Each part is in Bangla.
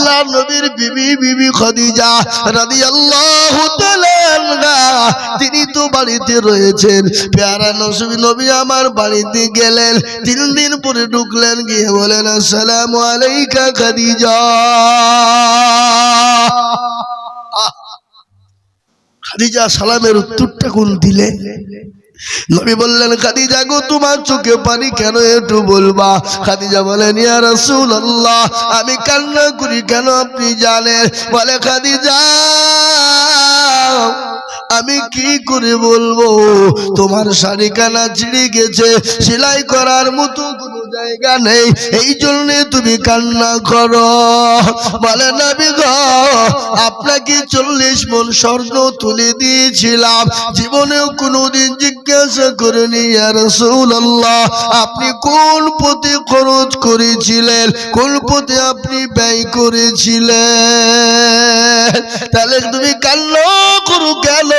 আল্লাহর নবীর বিবি খাদিজা রাদিয়াল্লাহু তাআলা আনহা তিনি তো বাড়িতে রয়েছেন। প্যারা নবী আমার বাড়িতে গেলেন, 3 দিন পরে ঢুকলেন, গিয়ে বলেন আসসালামু আলাইকা খাদিজা। খাদিজা সালামের উত্তরটা কোন দিলে? নবী বললেন খাদিজা গো তোমার চোখে পানি কেন একটু বলবা? খাদিজা বলেন ইয়া রাসূলুল্লাহ আমি কান্না করি কেন আপনি জানেন? বলে খাদিজা আমি কি করে বলবো, তোমার শাড়ি কানা ছিঁড়ে গেছে, সেলাই করার মতো কোনো জায়গা নেই, এই জন্য তুমি কান্না করো। বলে নবী গো আপনাকে 40 মণ স্বর্ণ তুলে দিয়েছিলাম, জীবনেও কোনোদিন জিজ্ঞাসা করিনি ইয়া রাসূলুল্লাহ আপনি কোন পথে খরচ করেছিলেন, কোন পথে আপনি ব্যয় করেছিলেন, তাহলে তুমি কান্না করো কেন?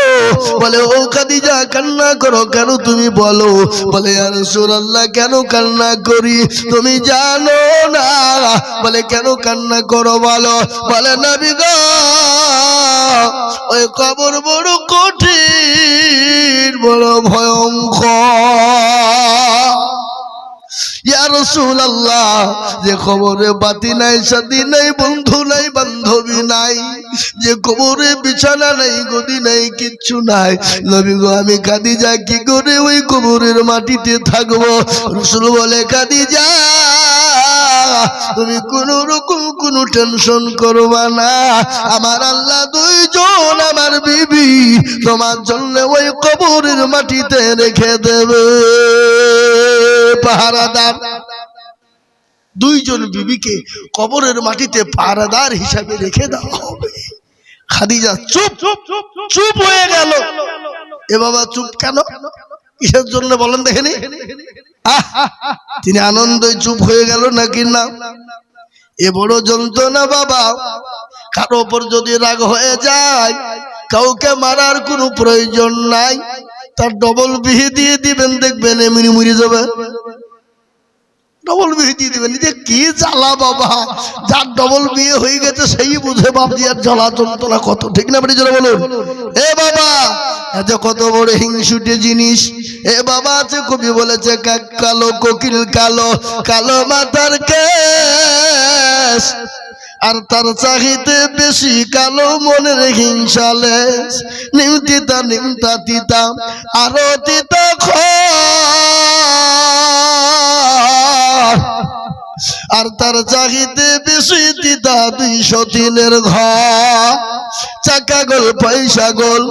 বলে ও খাদিজা কান্না করো কেন তুমি বলো? বলে ইয়া রাসূলুল্লাহ কেন কান্না করি তুমি জানো না? বলে কেন কান্না করো বলো? বলে নবী গো ওই কবর বড় কঠিন, বড় ভয়ঙ্কর। ইয়া রাসূলুল্লাহ যে কবরে বাতি নাই, সাথী নাই, বন্ধু নাই, বান্ধবী নাই, যে কবরে বিছানা নাই, গদি নাই, কিচ্ছু নাই, নবী গো আমি খাদিজা কি করে ওই কবরের মাটিতে থাকবো? রাসূল বলে খাদিজা তুমি কোন রকম কোনো টেনশন করবা না, আমার আল্লাহ 2 জন আমার বিবি তোমার জন্য ওই কবরের মাটিতে রেখে দেবে পাহারাদার। 2 জন বিবিকে কবরের মাটিতে পাহারাদার হিসাবে রেখে দেওয়া হবে। খাদিজা চুপ চুপ হয়ে গেল। এ বাবা চুপ কেন, কিসের জন্য বলেন দেখেনি? তিনি আনন্দে চুপ হয়ে গেল নাকি না? এ বড় যন্ত্রণা বাবা। কারো উপর যদি রাগ হয়ে যায় কাউকে মারার কোনো প্রয়োজন নাই, তার ডবল বিহি দিয়ে দিবেন, দেখবেন এমনি মরে যাবে। ডবল বিয়ে দিয়ে দিবেন, যে কি জ্বালা বাবা, যার ডবল বিয়ে হয়ে গেছে সেই বুঝে বাপজি আর জ্বালা যন্ত্রণা কত, ঠিক না? আপনি বলুন এ বাবা এত কত বড় হিংসুটে জিনিস। এ বাবা আছে কবি বলেছে কাক কালো কোকিল কালো, কালো মাথার কেশ, আর তার চাহিতে বেশি কালো মনের হিংসালে, নিমতিতা নিমতা তিতা আরো তিতা আর তার চাহিতে বেশি তিতা 203 ঘর, চাকা গোল পয়সা গোল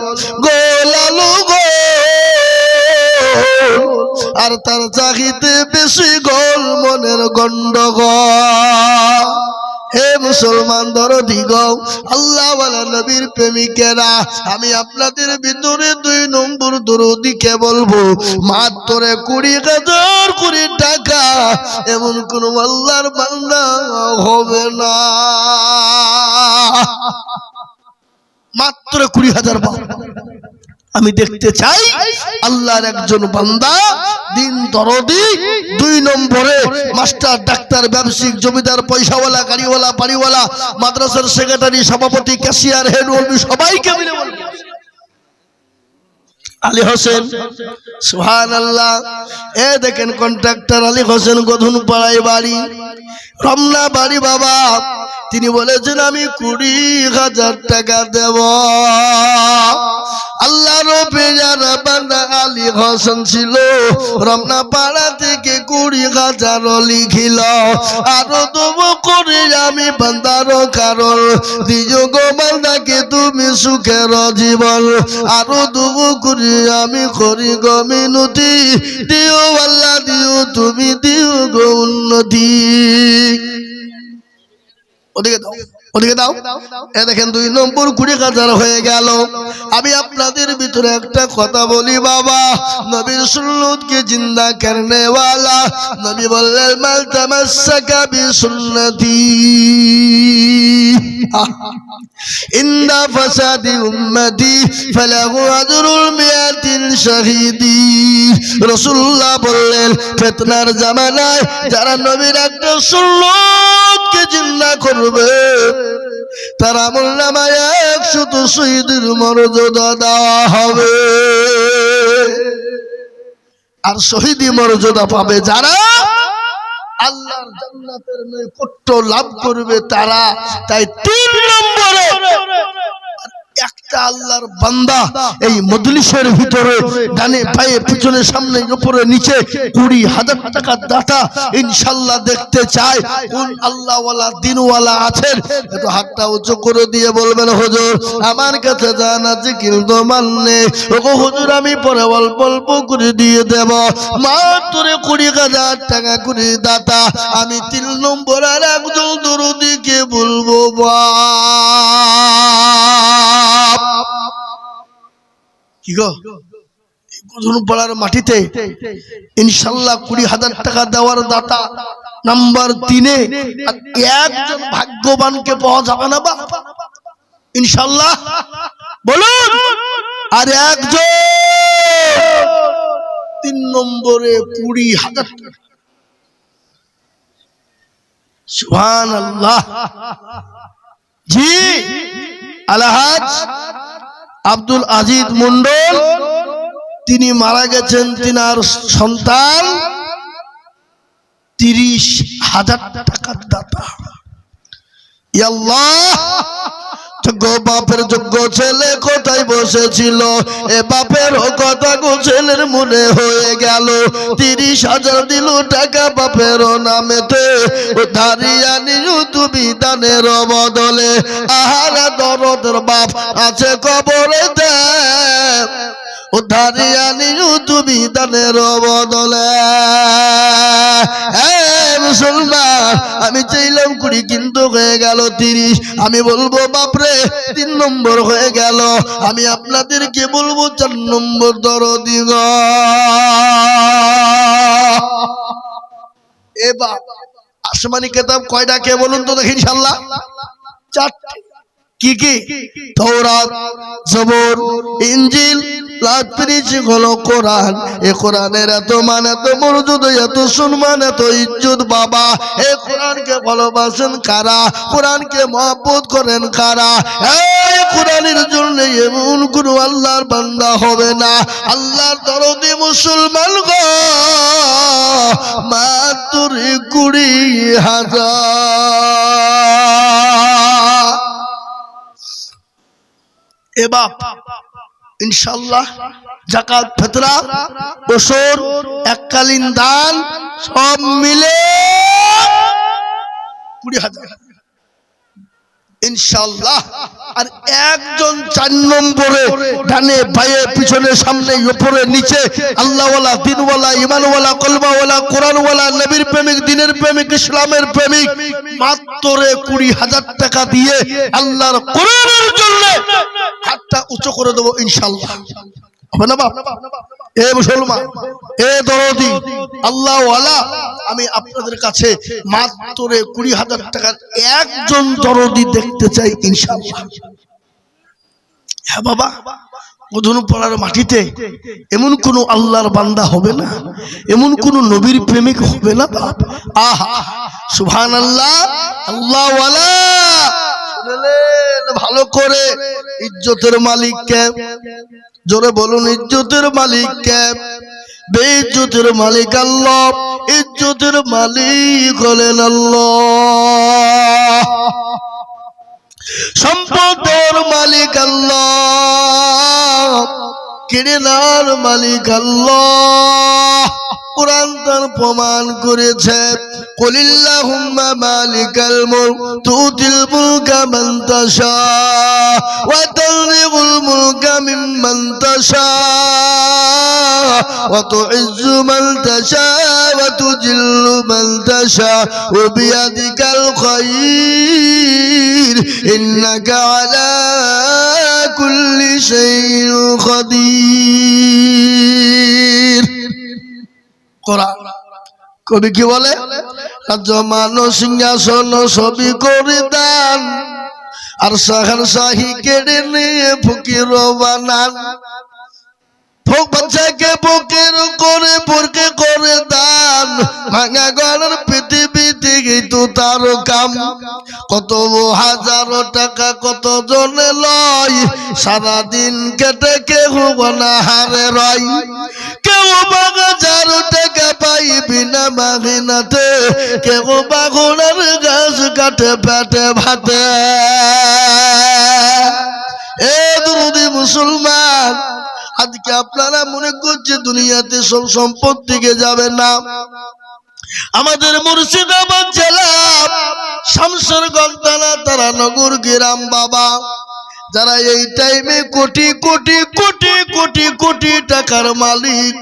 গোল আলু গোল, আর তার চাহিতে বেশি গোল মনের গন্ডগোল। হে মুসলমান দরদি গো, আল্লাহ ওয়ালা নবীর প্রেমিকেরা, আমি আপনাদের ভিতরে 2 নম্বর দরদিকে বলবো, মাত্র 20,000 কোটি টাকা এমন কোন আল্লাহর বান্দা হবে না। মাত্র 20,000 আমি দেখতে চাই আল্লাহর একজন বান্দা দিন দরদি, 2 নম্বরে মাস্টার, ডাক্তার, ব্যবসায়িক, জমিদার, পয়সাওয়ালা, গাড়িওয়ালা, বাড়িওয়ালা, মাদ্রাসার সেক্রেটারি, সভাপতি, ক্যাশিয়ার, হেড ওয়ার্ড, সবাইকে মিলে বলবে আলী হোসেন সুবহানাল্লাহ। এ দেখেন কন্ট্রাক্টর আলী হোসেন গধুন পাড়ায় বাড়ি, রমনা বাড়ি বাবা। তিনি বলেছেন আমি 20,000 টাকা দেব। আল্লাহর পেয়ার বান্দা আলী হোসেন ছিল, রমনা পাড়া থেকে 20,000 লিখিল। আরো দেব করে আমি বান্দার কারণ, দিও গো বান্দাকে তুমি সুখের জীবন, আরো দেব করে আমি করি গো মিনতি, দিও আল্লাহ দিও তুমি দিও গো উন্নতি। ওদিকে দাও, ওদিকে দাও। এ দেখেন 2 নম্বর 20,000 হয়ে গেল। আমি আপনাদের ভিতরে একটা কথা বলি বাবা, নবীর সুন্নতকে জিন্দা করনে ওয়ালা নবী বললেন মাল তামাসসাকা বিসুন্নতি ইন্দা ফাসাদি উম্মতি ফালাহু আজরুল মিয়াতিন শাহীদি। রাসূলুল্লাহ বললেন ফিতনার জামানায় যারা নবীর একটা সুন্নতকে জিন্দা করবে তার আমলনামায় 100 শহীদের মর্যাদা দেওয়া হবে। আর শহীদি মর্যাদা পাবে যারা আল্লাহর জান্নাতের নৈকট্য লাভ করবে তারা। তাই 3 নম্বরে একটা আল্লাহর বান্দা এই মজলিসের ভিতরে ডানে বাঁয়ে পিছনে সামনে উপরে নিচে 20,000 টাকার দাতা ইনশাআল্লাহ দেখতে চায়। কোন আল্লাহওয়ালা দিনওয়ালা আছেন একটু হাতটা উঁচু করে দিয়ে বলবেন, হুজুর আমার কাছে জান আছে কিন্তু মানে ওগো হুজুর আমি পরে অল্প অল্প করে দিয়ে দেব। মাত্র 20,000 টাকা করে দাতা। আমি 3 নম্বর আর একজন দরদিকে বলবো কি গো পাড়ার মাটিতে ইনশাআল্লাহ 20,000 টাকা দেওয়ার দাতা নাম্বার 3-এ একজন ভাগ্যবানকে পাওয়া যাবে না বা ইনশাআল্লাহ বলুন। আর একজন 3 নম্বরে 20,000 টাকা। সুবহানাল্লাহ। জি আলহাজ আব্দুল আজিজ মন্ডল তিনি মারা গেছেন। তিনার সন্তান 30,000 টাকার দাতা। ইয়া আল্লাহ, যোগ্য বাপের যোগ্য ছেলে কোথায় বসেছিল? এ বাপের কথা গো ছেলের মনে হয়ে গেল। 30,000 দিল টাকা বাপের নামেতে, ও ধারিয়ানি তুমি দানের বদলে। আহারা দরদের বাপ আছে কবরেতে, ও ধারিয়ানি তুমি দানের বদলে। মুসলমান আমি চাইলাম 20 কিন্তু হয়ে গেল 30। আমি বলবো বাপরে 3 নম্বর হয়ে গেল। আমি আপনাদেরকে বলবো 4 নম্বর দরদি গো। এ বাপ আসমানি কিতাব কয়টা কে বলুন তো দেখি ইনশাআল্লাহ? 4টি। কি কি? তাওরাত, জবর, ইনজিল, হলো কোরআন। এ কোরআনের এত মান, এত মর্যাদা, এত সম্মান, এত ইজ্জত বাবা। এই কোরআনকে ভালোবাসেন কারা? কোরআনকে মহব্বত করেন কারা? এই কোরআনের জন্য এমন কোন আল্লাহর বান্দা হবে না। আল্লাহর দরদি মুসলমান গো মাত্র 20,000। এ বাপ ইনশাআল্লাহ যাকাত, ফিতরা, ওসর, এককালীন দান সব মিলে 20,000 ইনশাআল্লাহ। আর একজন 4 নম্বরে ডানে বাঁয়ে পিছনে সামনে উপরে নিচে আল্লাহওয়ালা দিনওয়ালা ঈমানওয়ালা কলমাওয়ালা কোরআনওয়ালা নবীর প্রেমিক দিনের প্রেমিক ইসলামের প্রেমিক মাত্র 20,000 টাকা দিয়ে আল্লাহর কোরআনের জন্য হাতটা উঁচু করে দেব ইনশাআল্লাহ। হবে না বাপ? এ মুসলমান, এ দরদি আল্লাহওয়ালা, আমি আপনাদের কাছে মাত্র 20,000 টাকার একজন দরদি দেখতে চাই ইনশাআল্লাহ। হ্যাঁ বাবা, মধুপাড়ার মাটিতে এমন কোন আল্লাহর বান্দা হবে না, এমন কোন নবীর প্রেমিক হবে না বাপ। আহা সুবহানাল্লাহ। আল্লাহওয়ালা শুনলেন ভালো করে, ইজ্জতের মালিক কে? জোরে বলুন, ইজ্জতের মালিক কে? বেইজ্জতের মালিক আল্লাহ, ইজ্জতের মালিক হলেন আল্লাহ। সম্পদের মালিক আল্লাহ, কিরণার মালিক আল্লাহ। কুরআন তার প্রমাণ করেছে, কুলিল্লাহুম্মা মালিকাল মুলক তুতিল মুলকা মান তাশা ওয়া তানজিউল মুলকা মিম্মান তাশা ওয়া তুইজ্জু মান তাশা ওয়া তুজিল্লু মান তাশা ওয়া বিয়াদিকাল খায়র ইন্নাকা আলা কুল্লি শাইইন কাদির। কোরআন কবি কি বলে? রাজ্যমান সিংহাসন সবই করে দান, আর শাহনশাহী কেড়ে নিয়ে ফকির বানান। বাচ্চাকে বুকের করে বুরকে করে দান, ভাঙা গলার পৃথিবীতে তো তার কাম। কত হাজারো টাকা কত জনে লয়, সারাদিন কেটে কেউ হারে রয়। কেউ হাজারো টাকা পাই বিনা মাগিনাতে, কেউ বাগুনের গাছ কাটে পেটে ভাতে। এ দুরুদি মুসলমান, আজকে আপনারা মনে করছে দুনিয়াতে সব সম্পদ থেকে যাবে না। আমাদের মুর্শিদাবাদ জেলা শামসেরগঞ্জ থানা তারানগর গ্রাম বাবা, যারা এই টাইমে কোটি কোটি কোটি কোটি কোটি টাকার মালিক,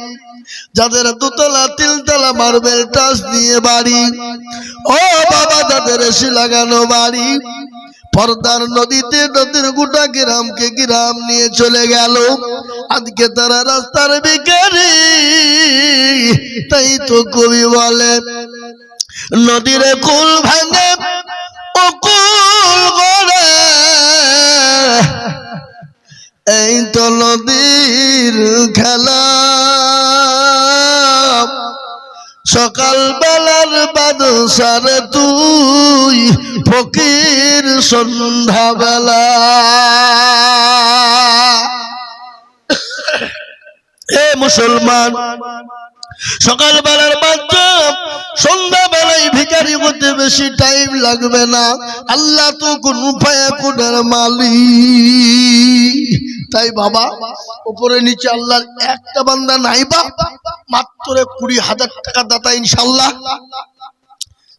যাদের দোতলা তিনতলা মার্বেল টাচ দিয়ে বাড়ি, ও বাবা যাদের এসি লাগানো বাড়ি, পর্দার নদীতে নদীর গোটা গ্রামকে গ্রাম নিয়ে চলে গেল। আজকে তারা রাস্তার ভিখারি। তাই তো কবি বলে, নদীর কুল ভাঙে ও কুল গড়ে, এই তো নদীর খেলা। সকাল বেলার বাদশারে তুই, ফকির সন্ধ্যা বেলা। হে মুসলমান, সকাল বেলার বাচ্চা সন্ধ্যা বেলায় ভিখারি হতে বেশি টাইম লাগবে না। আল্লাহ তো কোন উপায় কোনের মালিক। তাই বাবা, উপরে নিচে আল্লাহর একটা বান্দা নাই বা মাত্র 20,000 টাকা দাতা ইনশাআল্লাহ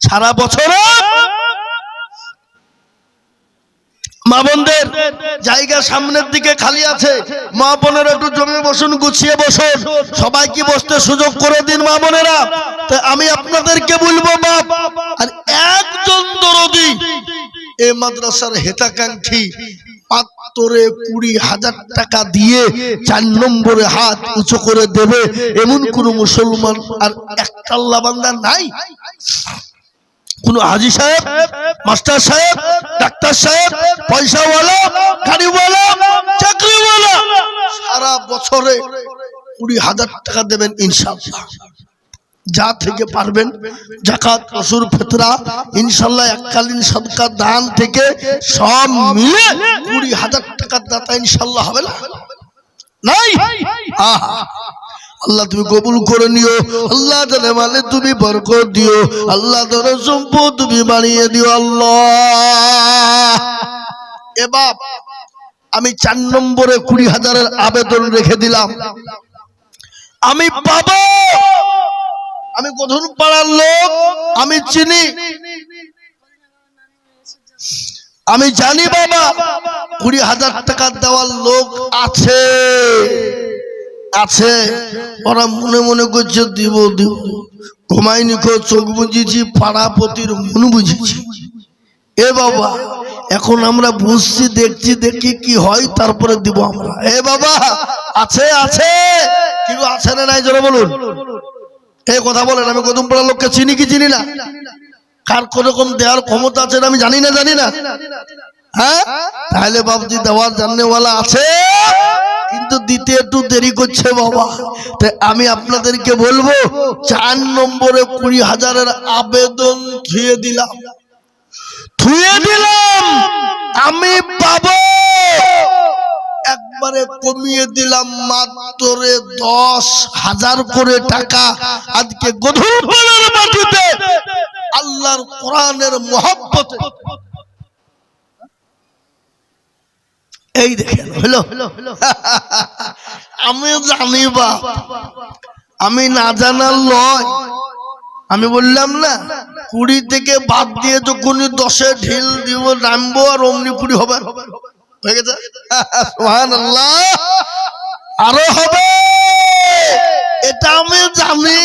সারা বছরে। মা বোনদের জায়গা সামনের দিকে খালি আছে, মা বোনেরা একটু জমে বসুন, গুছিয়ে বসুন, সবাইকে বসতে সুযোগ করে দিন মা বোনেরা। তাই আমি আপনাদেরকে বলবো বাপ, আর একজন দরদি এই মাদ্রাসার হেতাকাঙ্ক্ষী মাত্র 20,000 টাকা দিয়ে 4 নম্বরে হাত উঁচু করে দেবে এমন কোন মুসলমান আর একটা আল্লাহ বান্দা নাই। কোন হাজি সাহেব, মাস্টার সাহেব, ডাক্তার সাহেব, পয়সাওয়ালা, গাড়িওয়ালা, চাকরিওয়ালা সারা বছরে 20,000 টাকা দেবেন ইনশাআল্লাহ। যা থেকে পারবেন যাকাত, অসুর, ফিতরা, ইনশাআল্লাহ এককালীন সদকা, দান থেকে সব মিলে 20,000 টাকার দাতা ইনশাআল্লাহ হবে না? নাই? আহা, আল্লাহ তুমি কবুল করে নিও। আল্লাহ জানে মানে তুমি বরকত দিও। আল্লাহ ধরে সম্পদ তুমি বাড়িয়ে দিও। আল্লাহ এ বাপ, আমি 4 নম্বরে 20,000-এর আবেদন রেখে দিলাম। আমি পাবো, আমি গধুর পাড়ার লোক, আমি চিনি, আমি জানি বাবা 20,000 টাকা দেওয়ার লোক আছে আছে। ওরা মনে মনে করছে দিব দিব, ঘুমাইনি খো, চোখ বুঝেছি, পাড়াপতির মন বুঝেছি। এ বাবা, এখন আমরা বুঝছি, দেখছি, দেখি কি হয়, তারপরে দিব আমরা। এ বাবা, আছে আছে, কিন্তু আছে না নাই জোরে বলুন। এই কথা বলেন, আমি কদম পাড়ার লোককে চিনি কি চিনি না? কার কোন দেওয়ার ক্ষমতা আছে আমি জানি না, জানি না। হ্যাঁ, তাহলে বাবজি দেওয়ার জাননেওয়ালা আছে, কিন্তু দিতে একটু দেরি করছে বাবা। তাই আমি আপনাদেরকে বলবো 4 নম্বরে 20,000-এর আবেদন ধুয়ে দিলাম, আমি পাবো। একবারে কমিয়ে দিলাম মাত্র 10,000 করে টাকা। আজকে গধুর পাড়ার মাটিতে আল্লাহর কোরআনের মহব্বতে এই দেখেন হলো। আমি জানি বাপ, আমি না জানার লয়। আমি বললাম না 20 থেকে বাদ দিয়ে যখনই 10-এ ঢিল দিব নামবো আর অমনি 20 হবে, হয়ে গেছে। সুবহানাল্লাহ, আরো হবে, এটা আমি জানি।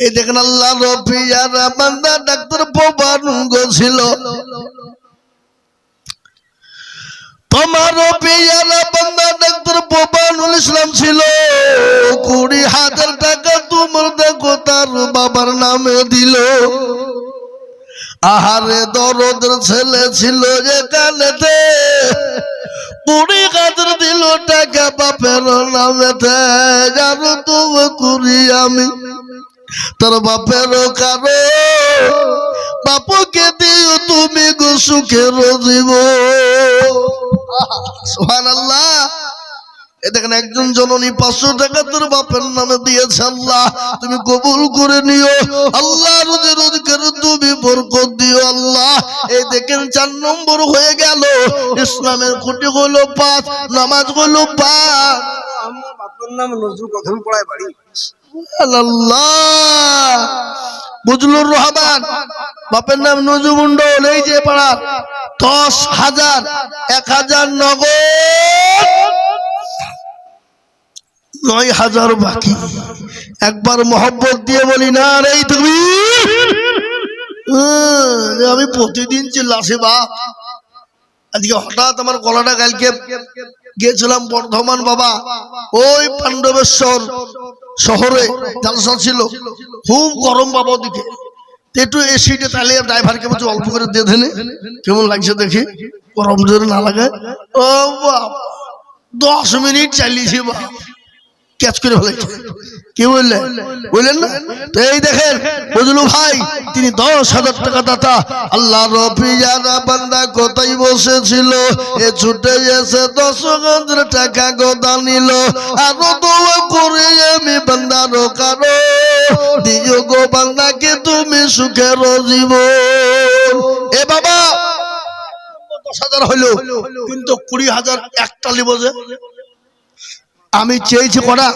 এই দেখেন আল্লাহ রফিয়ার বান্দা ডাক্তার প্রবানুগ ছিল, তোমার রফিয়ার বান্দা ডাক্তার প্রবানুল ইসলাম ছিল। 20,000 টাকা তোমার দেখো তার বাবার নামে দিল। আহারে দরদের ছেলে ছিল এখানেতে, 20,000 দিল টাকা বাপের নামেতে, জানো তুমি করি আমি তার বাপের কারো, বাপকে দিও তুমি গো সুখের জীবন। সুবহানাল্লাহ। এই দেখেন একজন জননী 500 টাকা তোর বাপের নামে দিয়েছে, আল্লাহ তুমি কবুল করে নিও, আল্লাহ রোজে রোজগার তুমি বরকত দিও আল্লাহ। এই দেখেন 4 নম্বর হয়ে গেল। ইসলামের খুঁটি হলো 5, নামাজ হলো 5। আমার বাপের নাম নজরুল প্রথম পড়ায় বাড়ি। আল্লাহ। বুজলুর রহমান বাপের নাম নজরুল মন্ডল, এই যে পাড়ার 10,000 1,000 নগদ, 9,000 বাকি। একবার মোহব্বত দিয়ে বলি না রে তাকবীর। আমি প্রতিদিন চিল্লাছি বাপ, আজকে হঠাৎ আমার গলাটা, কালকে গিয়েছিলাম বর্ধমান বাবা, ওই পাণ্ডবেশ্বর শহরে জালসা ছিল, খুব গরম বাবা ওদিকে, একটু এসিটা তাহলে ড্রাইভারকে বলছে অল্প করে দিয়ে দেনে, কেমন লাগছে দেখি, গরম জোরে না লাগায়। ও বাপ 10 মিনিট চালিয়েছি বাপ, ক্যাচ করে ফেলেছে। কি বললেন না? তো এই দেখেন বুঝলু ভাই, তিনি 10,000 টাকা দাতা। আল্লাহ রফিজানা বান্দা কোথায় বসেছিল, এ ছুটে এসে 10,000 টাকা গোদা নিল। আরো দোয়া করে আমি বান্দার কারো, দিও গো বান্দাকে তুমি সুখের জীবন। এ বাবা 10,000 হইলো, কিন্তু 20,000 একটা লিব যে। আমি চেয়েছি করা,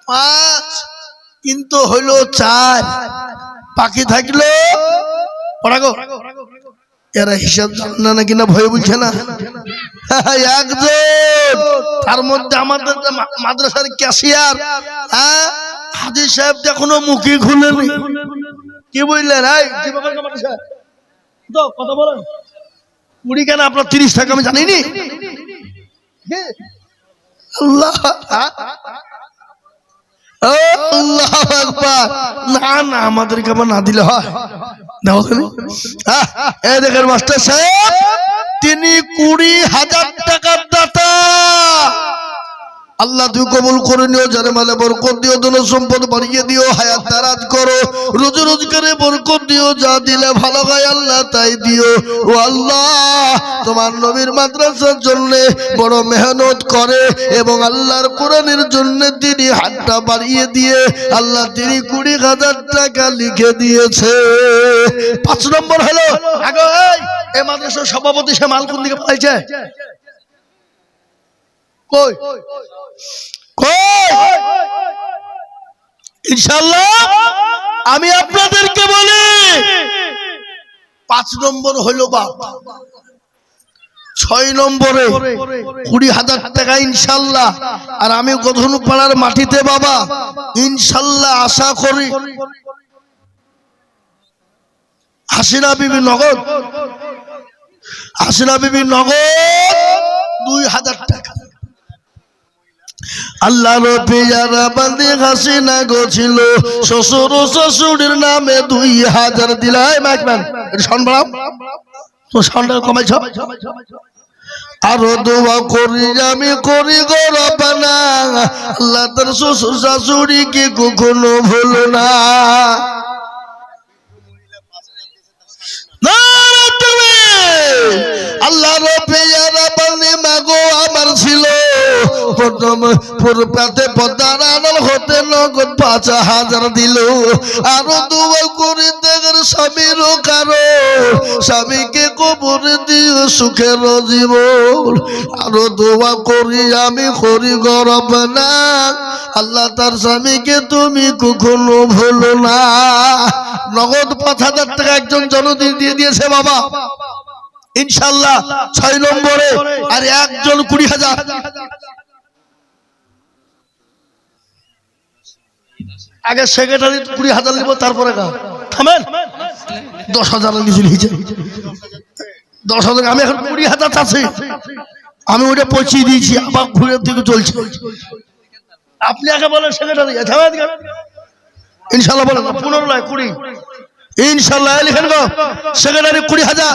5, কিন্তু হইলো 4, বাকি থাকলো এরা হিসাব জানে না কিনা ভয় বুঝছে না। একজন তার মধ্যে আমাদের মাদ্রাসার ক্যাশিয়ার হাজি সাহেব এখনো মুখে খুলেনি। কি বললেন? কথা বলেন মুড়ি কেন আপনার 30 টাকা আমি জানিনি। আল্লাহ আল্লাহু আকবার। না না আমাদেরকে আবার না দিলে হয়। এই দেখেন মাস্টার সাহেব, তিনি 20,000 টাকার দাতা। আল্লাহ তুই কবুল করে নিও, জানে মালে বরকত দিও, ধন সম্পদ বাড়িয়ে দিও, হায়াত দারাজ করো, রোজ রোজগারে বরকত দিও, যা দিলে ভালো হয় আল্লাহ তাই দিও। ও আল্লাহ, তোমার নবীর মাদ্রাসার জন্য বড় মেহনত করে এবং আল্লাহর কোরআনের জন্য তিনি হাতটা বাড়িয়ে দিয়ে আল্লাহ তিনি 20,000 টাকা লিখে দিয়েছে। 5 নম্বর হলো, আগে এই মাদ্রাসার সভাপতি সে মাল কোন দিকে পাইছে? কই ইনশাআল্লাহ আমি আপনাদেরকে বলি 5 নম্বর হইল বাপ। 6 নম্বরে 20,000 টাকা ইনশাআল্লাহ। আর আমি গধনু পাড়ার মাটিতে বাবা ইনশাআল্লাহ আশা করি হাসিনা বিবি নগদ 2,000 টাকা। আল্লাহ রফিজানা বান্দি হাসিনা গো ছিল, শ্বশুর শ্বশুরের নামে 2,000 দিলাই। মাইকম্যান এটা শুনবাম তো সাউন্ডটা কমাইছ। আরো দোয়া করি আমি করি গো রব্বানা, আল্লাহ তার শ্বশুর শাশুড়িকে কখনো ভুলো না। আল্লাহ রফিজানা বান্দি মাগো আমার ছিল প্রথম পুরপাতে পদ্মার আড়াল হতে নগদ 5,000 দিল। আরো দোয়া করে দেখেন স্বামীরও কারো, স্বামীকে কবর দিও সুখের জীবন। আরো দোয়া করি আমি করি গো রব্বানা, আল্লাহ তার স্বামীকে তুমি কখনো ভুলো না। নগদ 5,000 টাকা একজন জনদিন দিয়ে দিয়েছে বাবা ইনশাআল্লাহ 6 নম্বরে। আর একজন 20,000। আগে সেক্রেটারি 20,000 নিব, তারপরে থামেন 10,000 নিচে নিচে 10,000। আমি এখন 20,000 চাচ্ছি, আমি ওইটা পৌঁছিয়ে দিয়েছি, আবার ঘুরে দিকে চলছে। আপনি আগে বলেন সেক্রেটারি ইনশাআল্লাহ বলেন 15 নয় 20। ইনশাআল্লাহ লিখেন গো সেক্রেটারি 20,000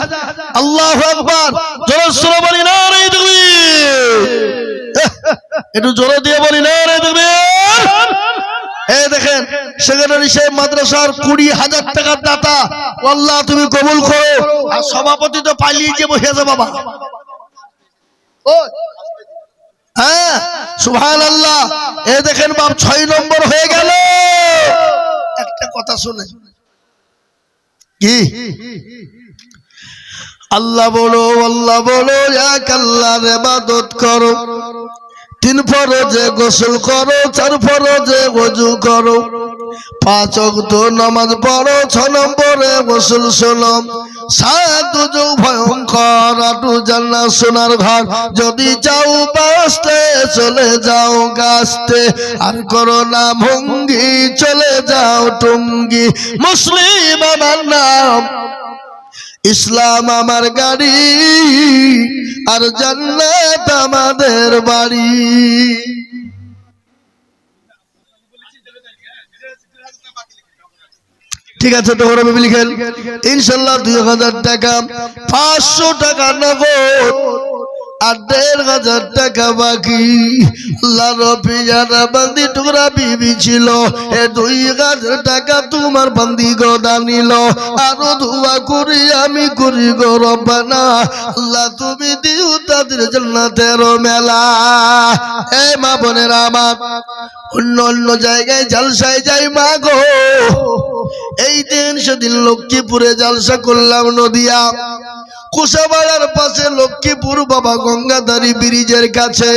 আল্লাহু আকবার জোরে বলি না রে তাকবীর একটু জোরে দিয়ে বলি না রে তাকবীর এই দেখেন সেক্রেটারি সাহেব মাদ্রাসার 20,000 টাকার দাতা আল্লাহ তুমি কবুল করো আর সভাপতি তো পালিয়ে যে বসে আছে বাবা হ্যাঁ সুবহানাল্লাহ এই দেখেন বাপ 6 নম্বর হয়ে গেল একটা কথা শুনে কি আল্লাহ বলো এক আল্লাহর ইবাদত করো 3 ফরজে গোসল করো 4 ফরজে ওযু করো 5 ওয়াক্ত নামাজ পড়ো 6 নম্বরে গোসল শোনো 7 ওযু ভয়ঙ্কর 8 জান্নাত সোনার ঘর যদি চাও বাঁচতে চলে যাও গাছতে আর করো না ভঙ্গি চলে যাও টুঙ্গি মুসলিম আমার নাম ইসলাম আমার গাড়ি আর জান্নাত আমাদের বাড়ি ঠিক আছে তো ওরা ভেবে লিখেন ইনশাআল্লাহ 2000 টাকা 500 টাকা নগদ আর 1500 টাকা বাকি আল্লাহ রবিয়ানা বান্দি টুকরা বিবি ছিল এ 2000 টাকা তোমার বান্দি গদা নিল আরো দোয়া করি আমি করি গো রব্বানা আল্লাহ তুমি দিও তাদের জান্নাতের মেলা এই মা বোনেরা আমার অন্য জায়গায় জালসায় যাই মা গো এই দিন সেদিন লক্ষ্মীপুরে জালসা করলাম নদিয়া কুশাবাড়ার পাশে লক্ষ্মীপুর বাবা গঙ্গাধারী ব্রিজের কাছে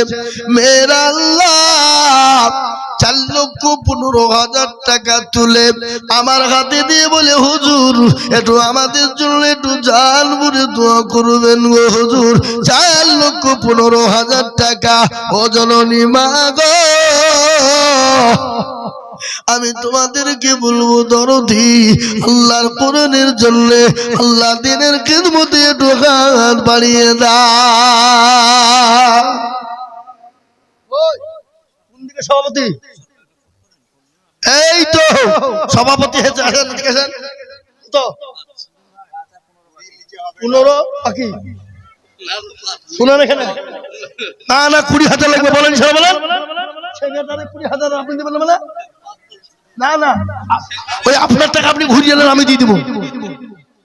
মেরা আল্লাহ 4,15,000 টাকা তুলে আমার হাতে দিয়ে বলে হুজুর একটু আমাদের জন্য একটু জান বুড়ে দোয়া করবেন গো হুজুর 4,15,000 টাকা ও জননী মা গো আমি তোমাদেরকে বলবো দরদি আল্লাহর কোরআনের জন্য আল্লাহ দিনের খিদমতে একটু হাত বাড়িয়ে দাও কোন দিকে সভাপতি এই তো সভাপতি হয়েছে তো 15 বাকি শুনুন এখানে না 20,000 লাগবে বলেন সবাই বলেন সেক্রেটারি 20,000 আপনি দিবেন না না ওই আপনার টাকা আপনি ঘুরিয়ে নেন আমি দিয়ে দিব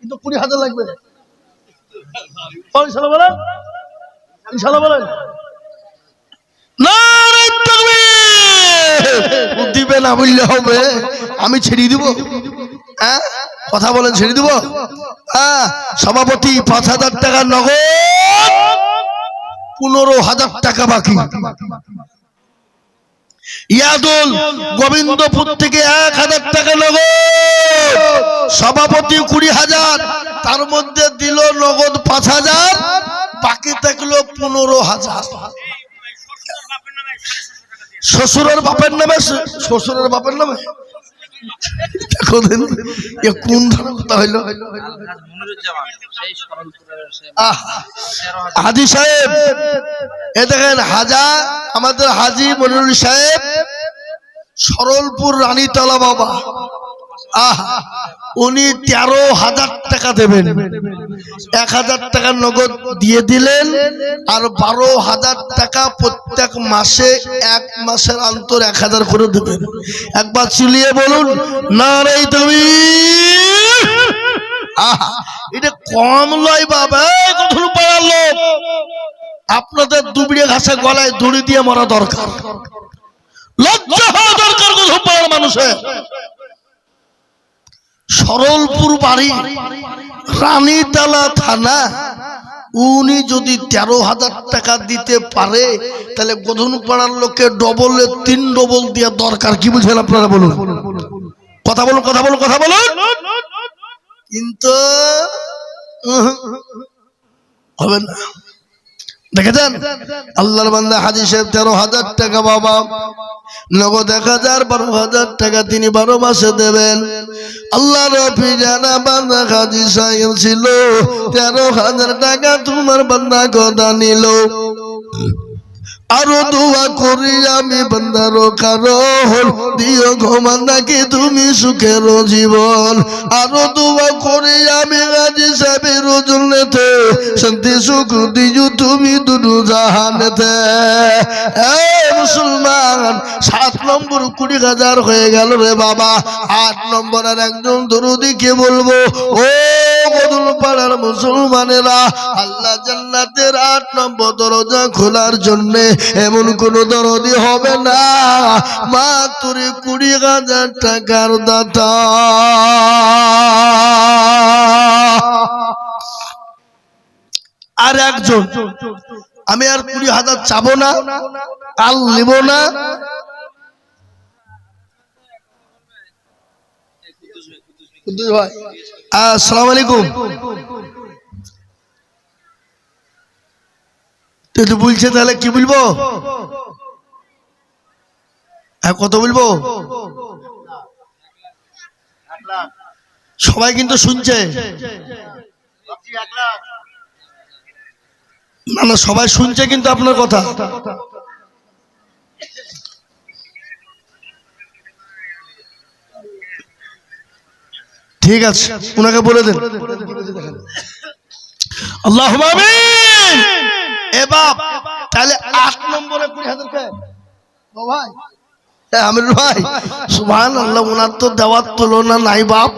কিন্তু 20,000 লাগবে ইনশাআল্লাহ বলেন ইনশাআল্লাহ বলেন নারে তাকবীর দিবে না বললে হবে আমি ছেড়ে দিব হ্যাঁ কথা বলেন ছেড়ে দিব হ্যাঁ সভাপতি 5,000 টাকা নগদ 15,000 টাকা বাকি ইয়াদুল গোবিন্দপুর থেকে 1,000 টাকা নগদ সভাপতি 20,000 তার মধ্যে দিল নগদ 5,000 বাকি থাকলো 15,000 শ্বশুরের বাপের নামে কোন কথা হইলো হাজি সাহেব এ দেখেন আমাদের হাজি মনিরুল সাহেব সরলপুর রানীতলা বাবা উনি 13,000 টাকা দেবেন 1,000 টাকা নগদ দিয়ে দিলেন আর 12,000 টাকা প্রত্যেক মাসে 1 মাসের অন্তর 1,000 করে দেবেন একবার চিলিয়ে বলুন নারে তাকবীর এটা কম লয় বাবা কত পাড়ার লোক আপনাদের দুবড়ে ঘাসে গলায় দড়ি দিয়ে মরা দরকার লজ্জা হওয়া দরকার কত পাড়ার মানুষের সরলপুর বাড়ি রানীতলা থানা উনি যদি 13,000 টাকা দিতে পারে তাহলে গোধন পাড়ার লোকে ডবলে 3 ডবল দিয়ে দরকার কি বুঝেন আপনারা বলুন কথা বলুন কিন্তু হবে না দেখেছেন আল্লাহর বান্দা হাজী সাহেব 13,000 টাকা বাবা নগদ 1,000 12,000 টাকা তিনি 12 মাসে দেবেন আল্লাহ রবি জানা বান্দা হাজী সাহেব ছিল 13,000 টাকা তোমার বান্দা গদা নিল আরো দোয়া করি আমি বান্দারো কারণ দিও ঘুমান্দাকে তুমি সুখের জীবন। আরো দোয়া করি আমি গাজী সাহেবের জন্যতে শান্তি সুখ দিও তুমি দুটো জাহানেতে। মুসলমান 7 নম্বর 20,000 হয়ে গেল রে বাবা। 8 নম্বরের একজন দরদিকে বলবো, ও বদল পাড়ার মুসলমানেরা, আল্লাহ জান্নাতের 8 নম্বর দরজা খোলার জন্য এমন কোন দরদি হবে না মাত্র 20,000 টাকার দাতা। আর একজন, আমি আর 20,000 চাবো না, কাল নিব না। আসসালামু আলাইকুম। তুই বলছে তাহলে কি বলবো, কত বলবো? সবাই কিন্তু শুনছে না, না সবাই শুনছে কিন্তু আপনার কথা। ঠিক আছে, ওনাকে বলে দেন। আল্লাহুম্মা আমিন। এ বাপ, তাহলে 8 নম্বরে 20,000 কে ও ভাই, আমির ভাই সুবহানাল্লাহ, ওনার তো দেওয়ার তুলনা নাই বাপ,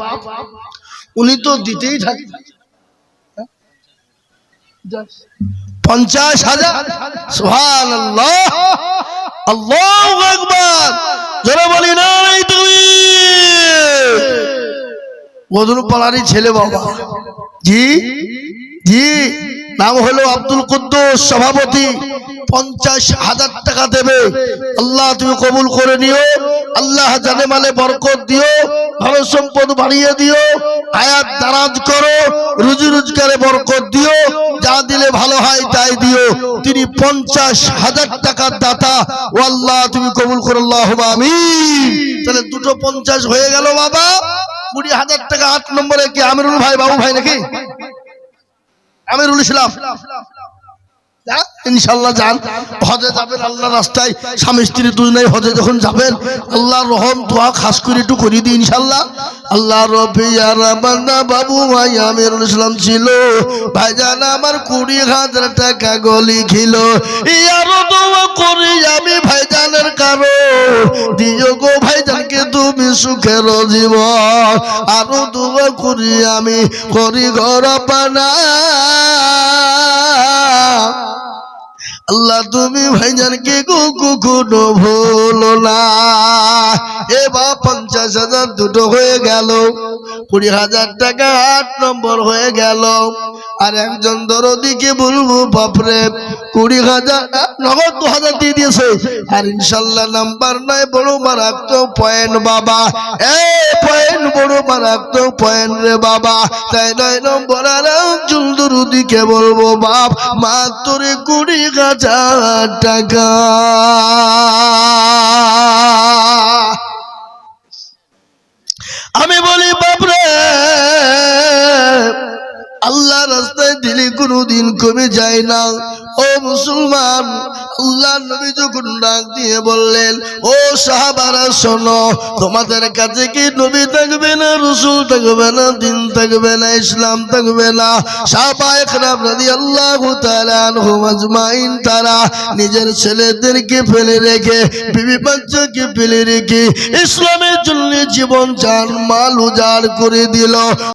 উনি তো দিতেই থাকে। 50,000 সুবহানাল্লাহ, আল্লাহু আকবার, জোরে বলি নাই তুমি। বদরু পাড়ারই ছেলে বাবা, জি জি, নাম হলো আব্দুল কুদ্দুস, সভাপতি। 50,000 টাকা দেবে। আল্লাহ তুমি কবুল করে নিও, আল্লাহ জানে মালে বরকত দিও, ভালো সম্পদ বাড়িয়ে দিও, আয়াত দারাজ করো, রুজি রোজগারে বরকত দিও, যা দিলে ভালো হয় তাই দিও। তিনি 50,000 টাকার দাতা, ও আল্লাহ তুমি কবুল করো, আল্লাহুম্মা আমিন। তাহলে দুটো 50 হয়ে গেল বাবা। 20,000 টাকা 8 নম্বরে কি আমিরুল ভাই, বাবু ভাই নাকি আমিরুল ইসলাম? ইনশাআল্লাহ যান, হজে যাবেন আল্লাহর রাস্তায়, স্বামী স্ত্রী দুজনেই হজে যখন যাবেন, আল্লাহর রহম দোয়া খাস করে একটু করে দিই ইনশাআল্লাহ। আল্লাহ রব্বি ইয়ারা বান্দা বাবু ভাই আমিরুল ইসলাম ছিল, ভাইজান আমার 20,000 টাকা গলি খিল। ইয়ারও দোয়া করি আমি ভাইজানের কারণ দিও গো ভাইজানকে তুমি সুখের জীবন। আরো দোয়া করি আমি করি ঘর পানা, আল্লাহ তুমি ভাইজানকে কখনো ভুলো না। এবার 50,000 দুটো হয়ে গেল, 20,000 টাকা 8 নম্বর হয়ে গেল। আর একজন দরদিকে বলবো, বাপরে 20,000 নগদ 2,000 দিয়ে দিয়েছে, আর ইনশাল্লাহ নাম্বার নাই, বড় মারাত্মক পয়েন্ট বাবা, পয়েন্ট বড় মারাত্মক পয়েন্ট রে বাবা। তাই 9 নম্বর আর একজন দরদিকে বলবো, বাপ মাত্র 20,000 টাকা। আমি বলি বাপরে, আল্লাহ রাস্তায় দিলে কোনদিন কমে যায় না। ও মুসলমান, আল্লাহ নবী যখন ডাক দিয়ে বললেন, ও সাহাবারা শোনো, তোমাদের কাছে কি নবী থাকবে না, রাসূল থাকবে না, দিন থাকবে না, ইসলাম থাকবে না? সাহাবায়ে কেরাম রাদিয়াল্লাহু তাআলা আনহুম আজমাইন তারা নিজের ছেলেদেরকে ফেলে রেখে, বিবি বাচ্চাকে ফেলে রেখে ইসলামের জন্য জীবন জান মাল উজাড় করে দিল।